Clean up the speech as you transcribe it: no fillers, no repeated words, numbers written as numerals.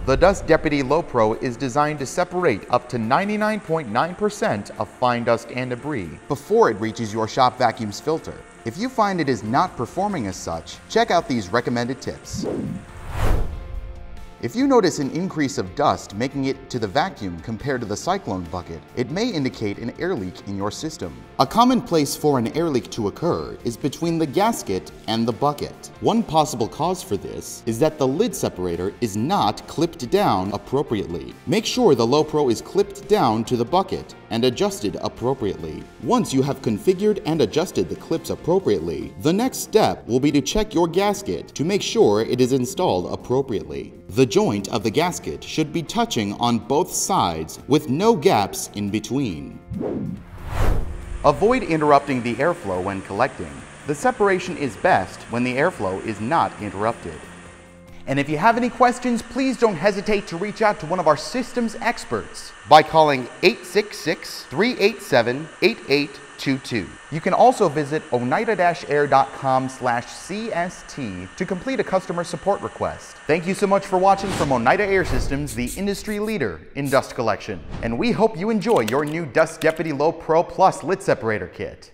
The Dust Deputy Low Pro is designed to separate up to 99.9% of fine dust and debris before it reaches your shop vacuum's filter. If you find it is not performing as such, check out these recommended tips. If you notice an increase of dust making it to the vacuum compared to the cyclone bucket, it may indicate an air leak in your system. A common place for an air leak to occur is between the gasket and the bucket. One possible cause for this is that the lid separator is not clipped down appropriately. Make sure the Low Pro is clipped down to the bucket and adjusted appropriately. Once you have configured and adjusted the clips appropriately, the next step will be to check your gasket to make sure it is installed appropriately. The joint of the gasket should be touching on both sides with no gaps in between. Avoid interrupting the airflow when collecting. The separation is best when the airflow is not interrupted. And if you have any questions, please don't hesitate to reach out to one of our systems experts by calling 866-387-8822. You can also visit oneida-air.com/CST to complete a customer support request. Thank you so much for watching from Oneida Air Systems, the industry leader in dust collection. And we hope you enjoy your new Dust Deputy Low Pro Plus Lid Separator Kit.